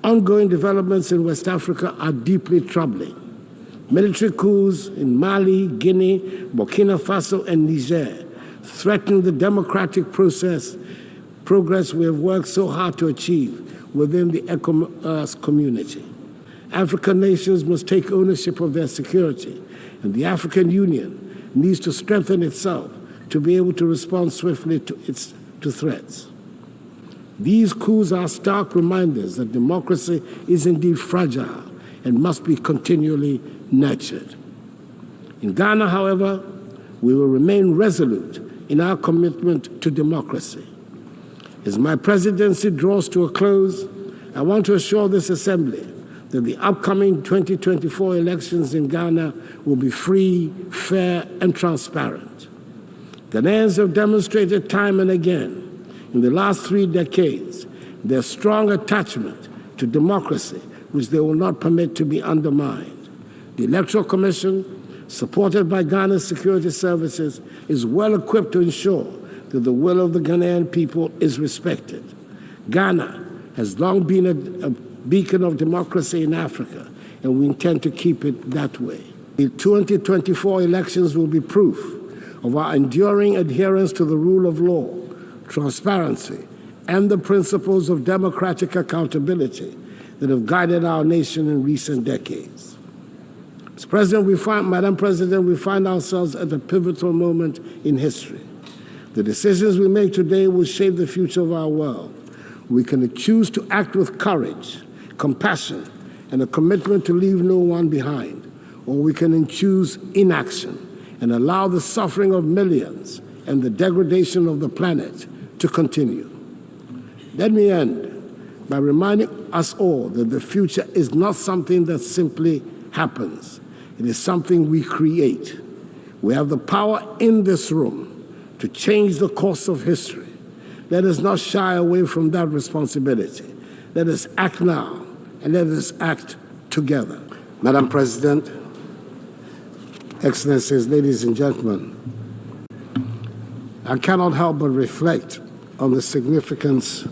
Ongoing developments in West Africa are deeply troubling. Military coups in Mali, Guinea, Burkina Faso, and Niger threaten the democratic progress we have worked so hard to achieve within the ECOWAS community. African nations must take ownership of their security, and the African Union needs to strengthen itself to be able to respond swiftly to threats. These coups are stark reminders that democracy is indeed fragile and must be continually nurtured. In Ghana, however, we will remain resolute in our commitment to democracy. As my presidency draws to a close, I want to assure this Assembly that the upcoming 2024 elections in Ghana will be free, fair, and transparent. Ghanaians have demonstrated time and again in the last 3 decades their strong attachment to democracy, which they will not permit to be undermined. The Electoral Commission, supported by Ghana's security services, is well equipped to ensure that the will of the Ghanaian people is respected. Ghana has long been a beacon of democracy in Africa, and we intend to keep it that way. The 2024 elections will be proof of our enduring adherence to the rule of law, transparency, and the principles of democratic accountability that have guided our nation in recent decades. Madam President, we find ourselves at a pivotal moment in history. The decisions we make today will shape the future of our world. We can choose to act with courage, compassion, and a commitment to leave no one behind, or we can choose inaction and allow the suffering of millions and the degradation of the planet to continue. Let me end by reminding us all that the future is not something that simply happens. It is something we create. We have the power in this room to change the course of history. Let us not shy away from that responsibility. Let us act now, and let us act together. Madam President, Excellencies, ladies and gentlemen, I cannot help but reflect on the significance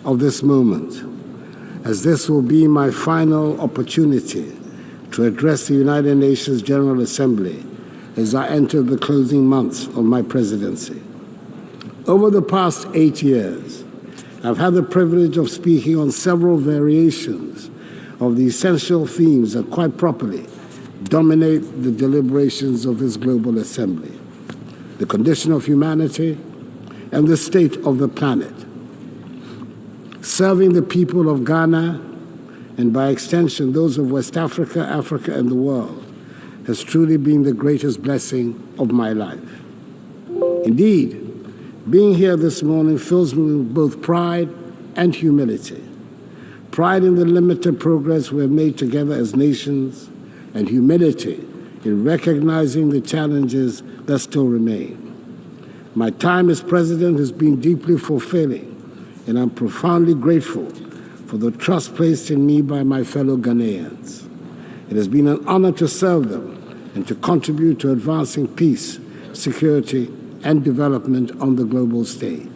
of this moment, as this will be my final opportunity to address the United Nations General Assembly as I enter the closing months of my presidency. Over the past 8 years, I've had the privilege of speaking on several variations of the essential themes that quite properly dominate the deliberations of this global assembly: the condition of humanity and the state of the planet. Serving the people of Ghana, and by extension those of West Africa, Africa, and the world, has truly been the greatest blessing of my life. Indeed, being here this morning fills me with both pride and humility. Pride in the limited progress we have made together as nations, and humility in recognizing the challenges that still remain. My time as president has been deeply fulfilling, and I'm profoundly grateful for the trust placed in me by my fellow Ghanaians. It has been an honor to serve them and to contribute to advancing peace, security, and development on the global stage.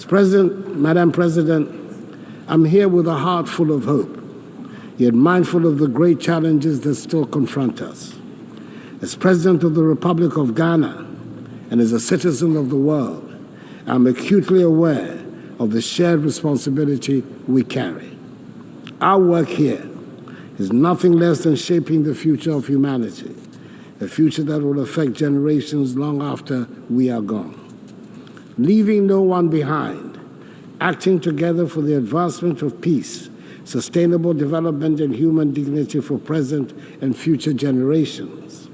Madam President, I'm here with a heart full of hope, yet mindful of the great challenges that still confront us. As President of the Republic of Ghana and as a citizen of the world, I'm acutely aware of the shared responsibility we carry. Our work here is nothing less than shaping the future of humanity, a future that will affect generations long after we are gone. Leaving no one behind, acting together for the advancement of peace, sustainable development, and human dignity for present and future generations,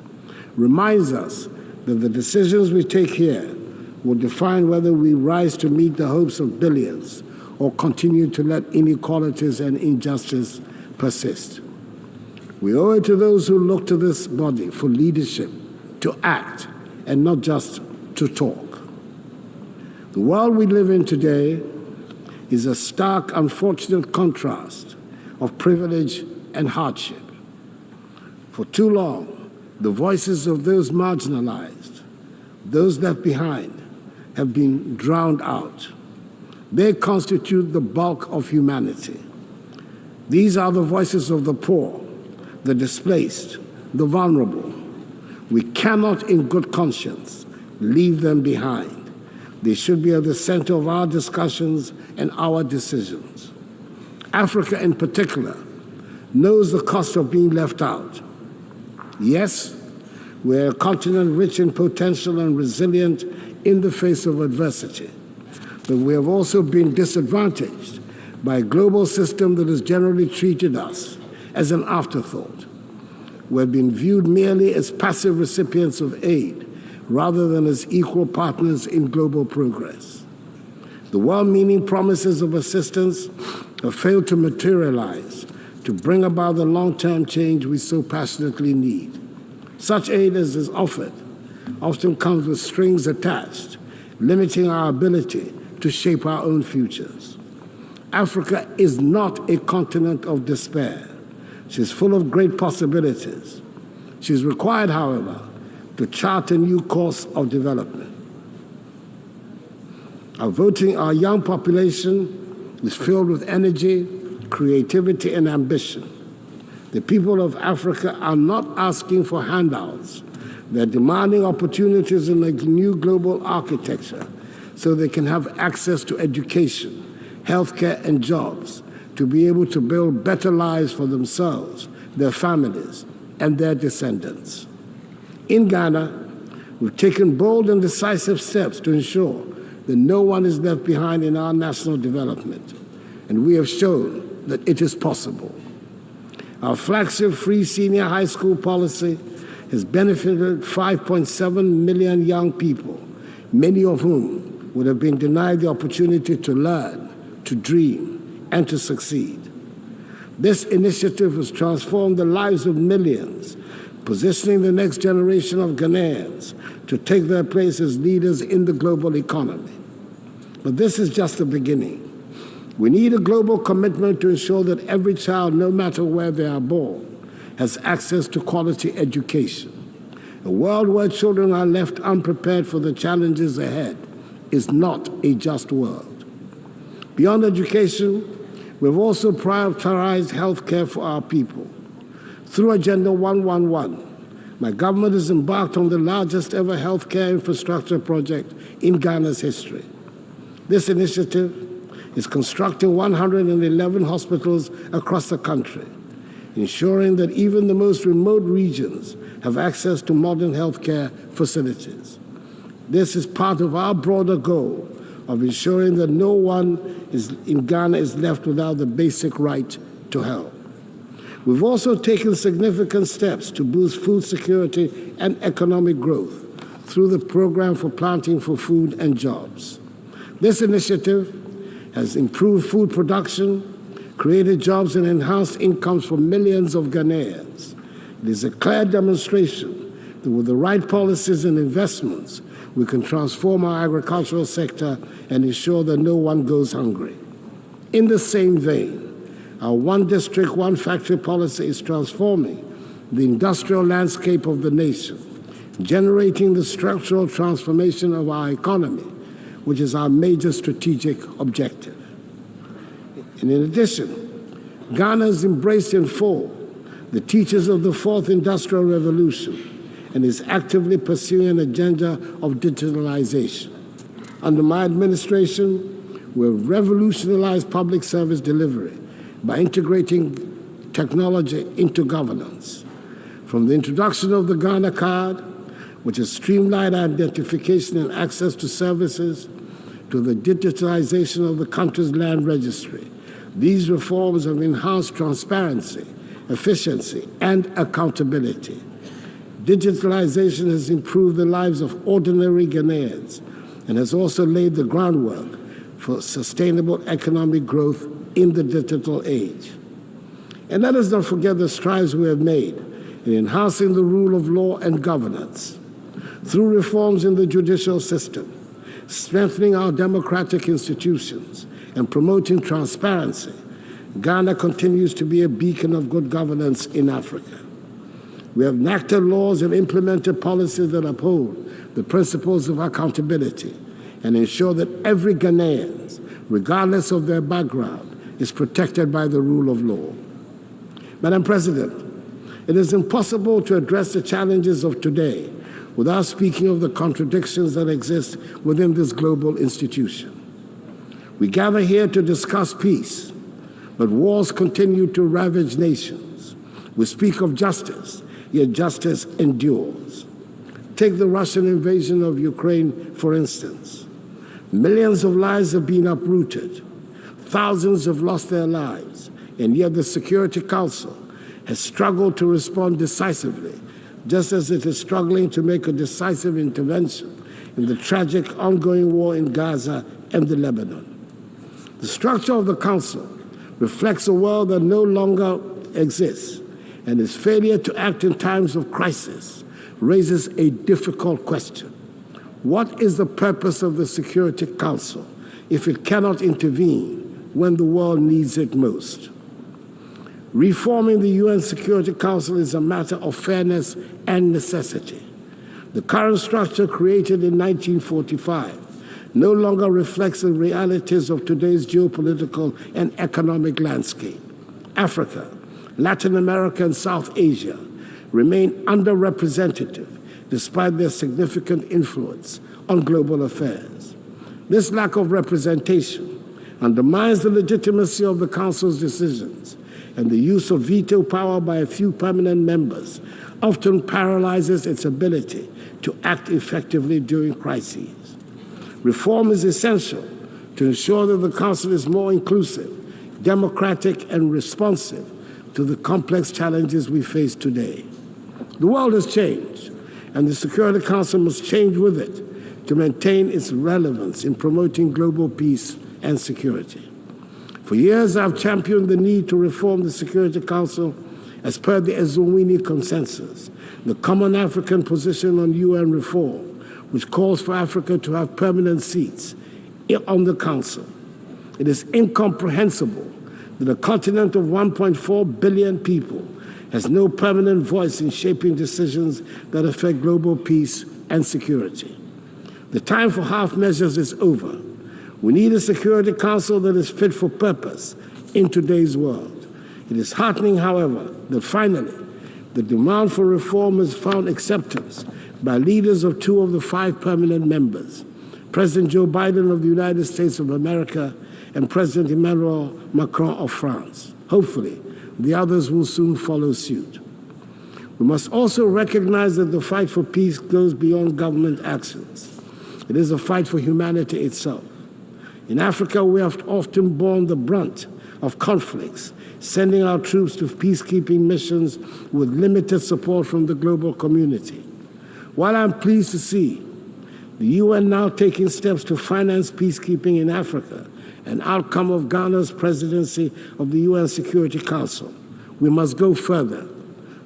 reminds us that the decisions we take here will define whether we rise to meet the hopes of billions or continue to let inequalities and injustice persist. We owe it to those who look to this body for leadership to act and not just to talk. The world we live in today is a stark, unfortunate contrast of privilege and hardship. For too long, the voices of those marginalized, those left behind, have been drowned out. They constitute the bulk of humanity. These are the voices of the poor, the displaced, the vulnerable. We cannot, in good conscience, leave them behind. They should be at the center of our discussions and our decisions. Africa, in particular, knows the cost of being left out. Yes, we're a continent rich in potential and resilient in the face of adversity, but we have also been disadvantaged by a global system that has generally treated us as an afterthought. We've been viewed merely as passive recipients of aid rather than as equal partners in global progress. The well-meaning promises of assistance have failed to materialize to bring about the long-term change we so passionately need. Such aid as is offered often comes with strings attached, limiting our ability to shape our own futures. Africa is not a continent of despair. She's full of great possibilities. She's required, however, to chart a new course of development. Our young population is filled with energy, creativity, and ambition. The people of Africa are not asking for handouts. They're demanding opportunities in a new global architecture so they can have access to education, healthcare, and jobs to be able to build better lives for themselves, their families, and their descendants. In Ghana, we've taken bold and decisive steps to ensure that no one is left behind in our national development, and we have shown that it is possible. Our flagship free senior high school policy has benefited 5.7 million young people, many of whom would have been denied the opportunity to learn, to dream, and to succeed. This initiative has transformed the lives of millions, positioning the next generation of Ghanaians to take their place as leaders in the global economy. But this is just the beginning. We need a global commitment to ensure that every child, no matter where they are born, has access to quality education. A world where children are left unprepared for the challenges ahead is not a just world. Beyond education, we've also prioritized healthcare for our people. Through Agenda 111, my government has embarked on the largest ever healthcare infrastructure project in Ghana's history. This initiative is constructing 111 hospitals across the country, ensuring that even the most remote regions have access to modern healthcare facilities. This is part of our broader goal of ensuring that no one in Ghana is left without the basic right to health. We've also taken significant steps to boost food security and economic growth through the Program for Planting for Food and Jobs. This initiative has improved food production, created jobs, and enhanced incomes for millions of Ghanaians. It is a clear demonstration that with the right policies and investments, we can transform our agricultural sector and ensure that no one goes hungry. In the same vein, our one district, one factory policy is transforming the industrial landscape of the nation, generating the structural transformation of our economy, which is our major strategic objective. And in addition, Ghana has embraced in full the teachings of the Fourth Industrial Revolution and is actively pursuing an agenda of digitalization. Under my administration, we've revolutionized public service delivery by integrating technology into governance. From the introduction of the Ghana Card, which has streamlined identification and access to services, to the digitalization of the country's land registry, these reforms have enhanced transparency, efficiency, and accountability. Digitalization has improved the lives of ordinary Ghanaians and has also laid the groundwork for sustainable economic growth in the digital age. And let us not forget the strides we have made in enhancing the rule of law and governance through reforms in the judicial system, strengthening our democratic institutions, and promoting transparency. Ghana continues to be a beacon of good governance in Africa. We have enacted laws and implemented policies that uphold the principles of accountability and ensure that every Ghanaian, regardless of their background, is protected by the rule of law. Madam President, it is impossible to address the challenges of today without speaking of the contradictions that exist within this global institution. We gather here to discuss peace, but wars continue to ravage nations. We speak of justice, yet justice endures. Take the Russian invasion of Ukraine, for instance. Millions of lives have been uprooted. Thousands have lost their lives, and yet the Security Council has struggled to respond decisively, just as it is struggling to make a decisive intervention in the tragic ongoing war in Gaza and the Lebanon. The structure of the Council reflects a world that no longer exists, and its failure to act in times of crisis raises a difficult question. What is the purpose of the Security Council if it cannot intervene when the world needs it most? Reforming the UN Security Council is a matter of fairness and necessity. The current structure, created in 1945, no longer reflects the realities of today's geopolitical and economic landscape. Africa, Latin America, and South Asia remain underrepresented despite their significant influence on global affairs. This lack of representation undermines the legitimacy of the Council's decisions, and the use of veto power by a few permanent members often paralyzes its ability to act effectively during crises. Reform is essential to ensure that the Council is more inclusive, democratic, and responsive to the complex challenges we face today. The world has changed, and the Security Council must change with it to maintain its relevance in promoting global peace and security. For years, I've championed the need to reform the Security Council as per the Eswatini Consensus, the common African position on UN reform, which calls for Africa to have permanent seats on the Council. It is incomprehensible that a continent of 1.4 billion people has no permanent voice in shaping decisions that affect global peace and security. The time for half measures is over. We need a Security Council that is fit for purpose in today's world. It is heartening, however, that finally the demand for reform has found acceptance by leaders of 2 of the 5 permanent members, President Joe Biden of the United States of America and President Emmanuel Macron of France. Hopefully, the others will soon follow suit. We must also recognize that the fight for peace goes beyond government actions. It is a fight for humanity itself. In Africa, we have often borne the brunt of conflicts, sending our troops to peacekeeping missions with limited support from the global community. While I'm pleased to see the UN now taking steps to finance peacekeeping in Africa, an outcome of Ghana's presidency of the UN Security Council, we must go further.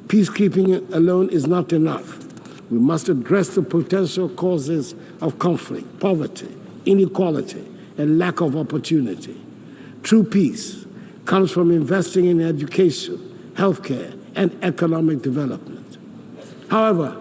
Peacekeeping alone is not enough. We must address the potential causes of conflict, poverty, inequality, and lack of opportunity. True peace comes from investing in education, healthcare, and economic development. However,